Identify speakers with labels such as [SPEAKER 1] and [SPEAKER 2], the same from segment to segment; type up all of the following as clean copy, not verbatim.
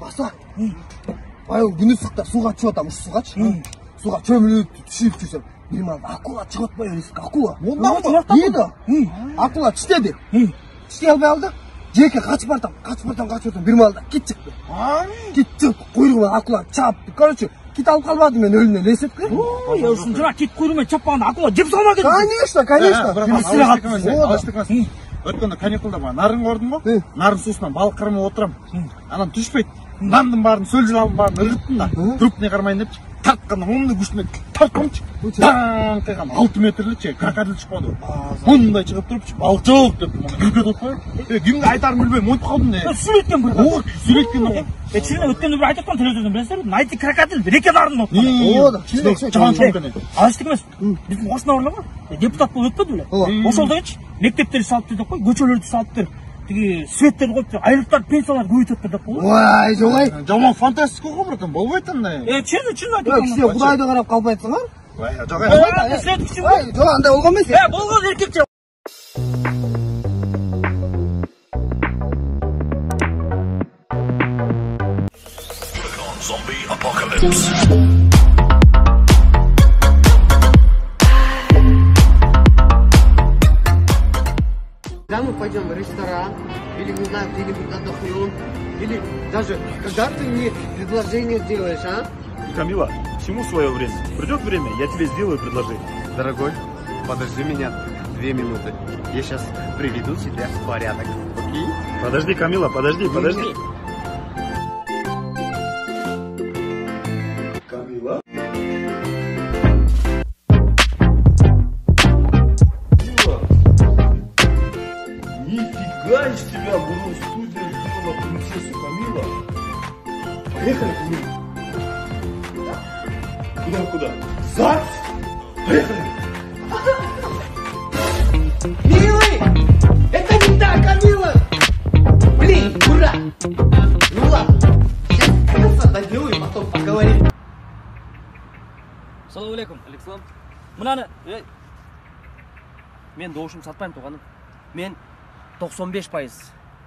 [SPEAKER 1] баса. Ай, күні сықта суға түсіп атамыз, суға чөміліп түшіп жүрсем. Bir malda akula çıkartma yönelik akula.
[SPEAKER 2] Ondan mı?
[SPEAKER 1] İyi de. Akula çitedi. Çite almaya aldı. Jeke kaçırtam. Bir malda git çıktı. Gitti. Kuyruğuna akula çarptı. Короче, git alıp kalmadım ben ölümden. Reset kır.
[SPEAKER 2] Ya ушунча кит кuyruğuna çapпаганда акула жеп салма керек.
[SPEAKER 1] Конечно.
[SPEAKER 3] Алыштық. Өткенде каникулда бар. Нарын көрдүң бе? Нарын суысынан балық қырмап отырам. Анам түшпейді. Нандың барын, сөл жылабын барын ырғыттым да. Трупный қармайын деп тартқанда оңды күшімен тартқанчы. Даң қиған 6 метрлік крокодил шықпады. Мұндай шығып тұрып балық жоқ деп күлге тұтпай. Кімге айтарын білмеймін, ұмытып қалдым не.
[SPEAKER 2] Сүйлеткен бір.
[SPEAKER 3] Сүйлеткен ғой.
[SPEAKER 2] Чирне өткенде бір айтып телевизордан білесіздер ме? Найти крокодил реке нарын отқан.
[SPEAKER 3] Жан шомкene.
[SPEAKER 2] Алыштық емес. Біздің Қошнауырлар бар. Депутат болып өтпеді біле. Ошол дегенше мектептерді салып деп қой, көшелерді салып деп. Тиги светтерди коюп айлыктар пенсияларды көбөйтөт деп коюп.
[SPEAKER 1] Ой, жолай.
[SPEAKER 3] Жаман фантастика го братан, болбойт андай.
[SPEAKER 2] Чын айтып
[SPEAKER 1] Киши Кудайды карап калбайсыңар?
[SPEAKER 3] Жок.
[SPEAKER 1] Жок, андай болгон эмес.
[SPEAKER 2] Болгон эркекче.
[SPEAKER 4] Zombie apocalypse.
[SPEAKER 5] Когда мы пойдем в ресторан, или, не знаю, где-нибудь отдохнем, или даже когда ты мне предложение сделаешь, а?
[SPEAKER 6] Камила, всему свое время. Придет время, я тебе сделаю предложение.
[SPEAKER 5] Дорогой, подожди меня 2 минуты. Я сейчас приведу тебя в порядок, окей?
[SPEAKER 6] Подожди, Камила, подожди.
[SPEAKER 4] Камила? Нифига из тебя была студия сделала принцессу Камила. Поехали, Камила. Куда? ЗАГС? Поехали.
[SPEAKER 5] Милый! Это не так, Камила! Блин, дурак! Ну ладно, сейчас доделаю, потом поговорим.
[SPEAKER 7] Салам алейкум, Александр. Мынаны, мен доошум сатпайм туганым. Мен 95%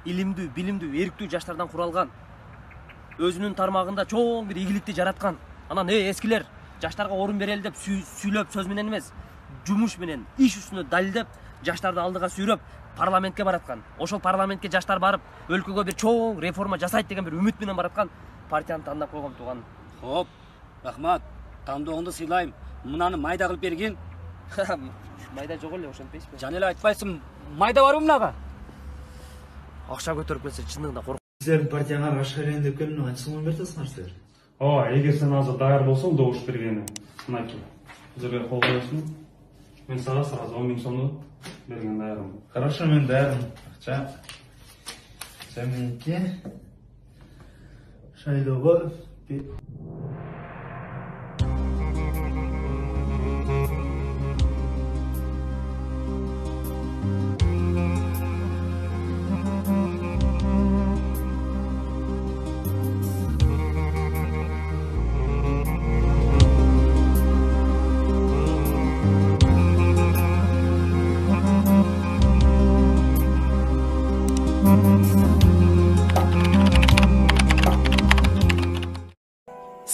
[SPEAKER 7] илимдүү, билимдүү, эрктүү жаштардан куралган. Өзүнүн тармагында чоң бир ийгиликти жараткан. Анан эскилер жаштарга орун берели деп сүйлөп сөз менен эмес, жумуш менен, иш үстүнө далилдеп, жаштарды алдыга сүйрөп парламентке бараткан. Ошол парламентке жаштар барып, өлкөгө бир чоң реформа жасайт деген бир үмүт менен бараткан партияны тандап койгом туганым.
[SPEAKER 8] Хоп, рахмат. Тандооңду сыйлайм. Мынаны майда кылып бергин.
[SPEAKER 7] Майда жок эле, ошентпейсизби?
[SPEAKER 8] Жана эле айтпайсың, майда барбы мунага?
[SPEAKER 7] Акча көтөрүп келсе чындыгында корк.
[SPEAKER 9] Сіздердің партияңа расширение деп келдім, айтсың бертасыңар сіздер.
[SPEAKER 6] Егер сен азыр даяр болсоң, добуш бергени. Мынаки. Жерге кол коесуң. Мен сага сразу 10 000 сомду берген даярмын.
[SPEAKER 9] Хорошо, мен даярмын. Акча. Сәменеке. Шайлоого.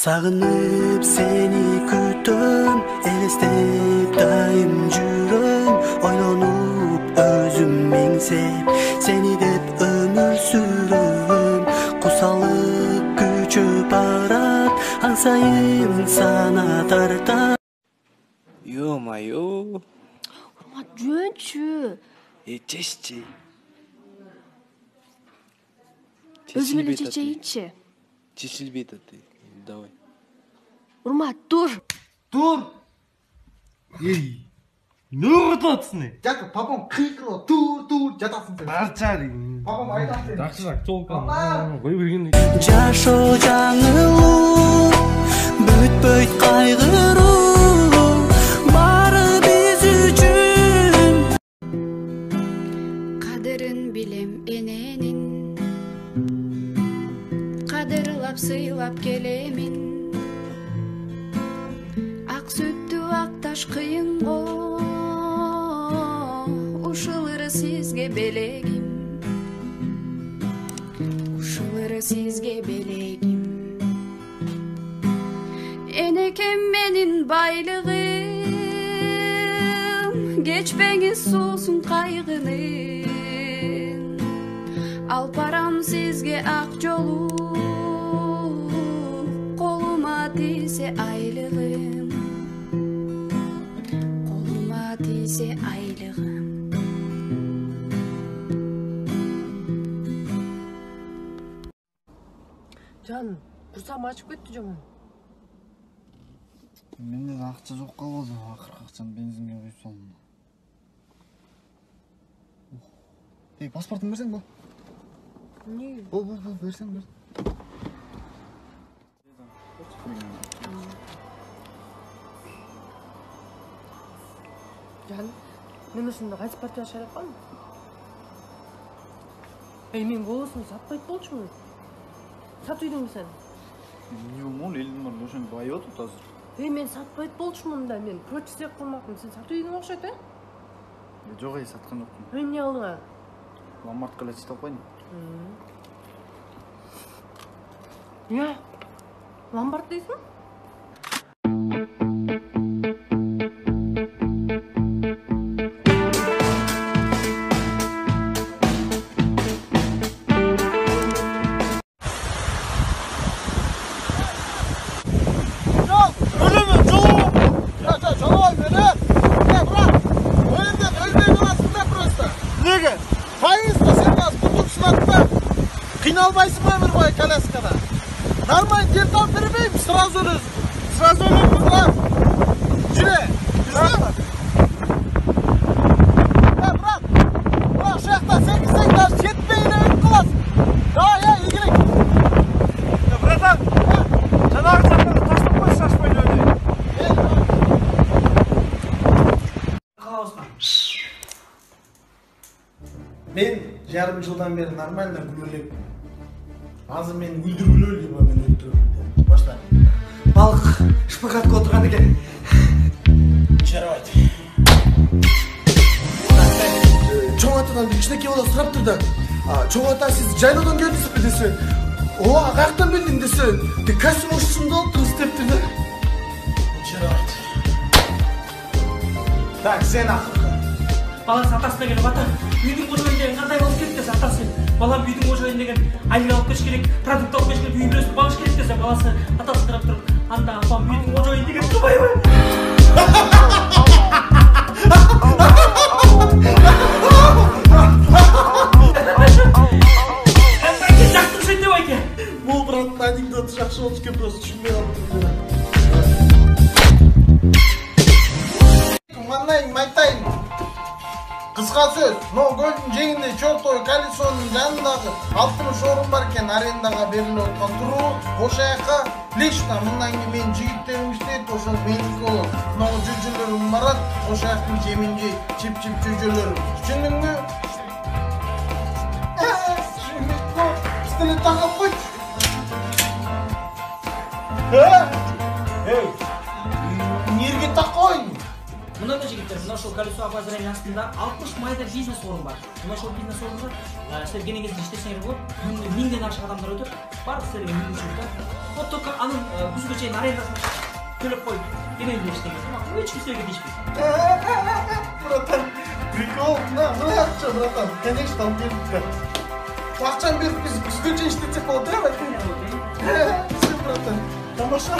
[SPEAKER 10] Sağınıp seni kütüm, elestep daim жүрөм, ойлонуp өзүм меңсеп, seni деп ömür сүрөм, кусалык күчөп барат, аңсайым сана тарта.
[SPEAKER 11] Ё-моё.
[SPEAKER 12] Урмат, жөнчү.
[SPEAKER 11] Чеччи.
[SPEAKER 12] Өзүм эле чечейинчи.
[SPEAKER 11] Чечилбейт аты. Давай.
[SPEAKER 12] Урмат, тур.
[SPEAKER 9] Эй, не ұғытатсың?
[SPEAKER 1] Жакы, папам қиқылы, тур, жатасың сен.
[SPEAKER 9] Барчари.
[SPEAKER 1] Папам айтасың сен.
[SPEAKER 6] Жақсырақ, толкан. Қой берген.
[SPEAKER 10] Жашо жаңылуу, бүтпөйт кайгыруу, бары биз үчүн.
[SPEAKER 13] Кадырын билем эненин, кадырлап сыйлап келемин. Ак сүттү акташ кыйын го, ушулары сизге белегим. Ушулары sizge belegim. Enekem menin baylığım, geçpeniz soğusun kaygının. Alparam sizge ak yolu, koluma dise aylığım. Koluma dise aylığım.
[SPEAKER 12] Can, kursağım açıp ketdi жаман.
[SPEAKER 1] Mende de акча жок калды. Акыркы акчаны бензинге куюп салдым. Паспортун берсең бу.
[SPEAKER 12] Не?
[SPEAKER 1] Бу берсең бер.
[SPEAKER 12] Can, мен ушунда кайсы партияга шайлап мен голосумду сатпайт болчумун. Сатып үйдүңбү сен?
[SPEAKER 3] Не умол, элдин бар, ошон байып атат азыр.
[SPEAKER 12] Мен сатпайт болчумун да, мен протест кылмакмын. Сен сатып үйдүң окшойт,
[SPEAKER 3] Жок, саткан жокмун.
[SPEAKER 12] Эмне алдың?
[SPEAKER 3] Ломбардка эле чыгып койдум.
[SPEAKER 12] Ломбард дейсиң?
[SPEAKER 3] Кыйналбайсың ба өмір бойы коляскада? Нормально дертал бермеймін, сразу өлесің. Брат. Жүре. Брат, шақта сен даже жетпейін өтіп қаласың. Игілік. Братан, жаңағы жақтарды таштап қой, шашпайды өте. Мен жарым жылдан бері нормально күлөлеппін. Азыр мен күлдіргілі деймін, мен өлтіріп. Башта. Балық шпагатқа отырған екен. Жарабайды. Чоң атадан бір кішінекей бала сұрап тұрды. Чоң ата, сіз жайлаудан келдіңіз бе десе. Қаяқтан білдің десе. Костюм ұшысымды алып тұрыз деп тұрды. Жарабайды. Так, сен ақырғы.
[SPEAKER 2] Баласы атасына келіп ата, үйдің қожайын деген қандай болып керек десе атасы. Балам үйдің қожайын деген айлық алып кеш керек, продукт алып кеш керек, үй үлесін бағыш керек десе баласы атасы тұрып тұрып, анда апам үйдің қожайын деген қыбай ғой. Жақтың сен деп айке.
[SPEAKER 3] Бұл браттың анекдоты жақсы болып кен просто түсінбей қалып. Майтайын. Қысқа сөз, көлдің жеңінде чортой колесоның жанындағы 60 орын бар екен, арендаға беріліп отқан тұру, ошол жакка лично мындан кийин менин жигиттерим иштейт, ошол меники болот. Жүжөлөрүм барат, ошол жактын жемин жейт, чип-чип жүжөлөрүм. Түшүндүңбү? Түшүнбөйт. Пистолет тагып койчу. Эмнеге такойн?
[SPEAKER 2] Мына да жігіттер, мына шол колесо обозрения астында 60 майда бизнес орын бар. Мына шол бизнес орында сіздер келген кезде іштесеңер болады, күніне 1000-ден артық адамдар өтіп, барлық сіздерге 1000 жүгіт. Вот только анын күзгө чейин арендасын төлеп қойып, келеңдер іштеген. Ешкім сіздерге дейшпейді.
[SPEAKER 3] Братан, прикол, мына акча, братан, конечно, алып келдік. Акчаны беріп біз күзгө чейин иштетсек болот, Все, братан, тамаша.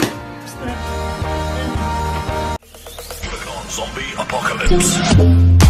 [SPEAKER 14] Zombie apocalypse.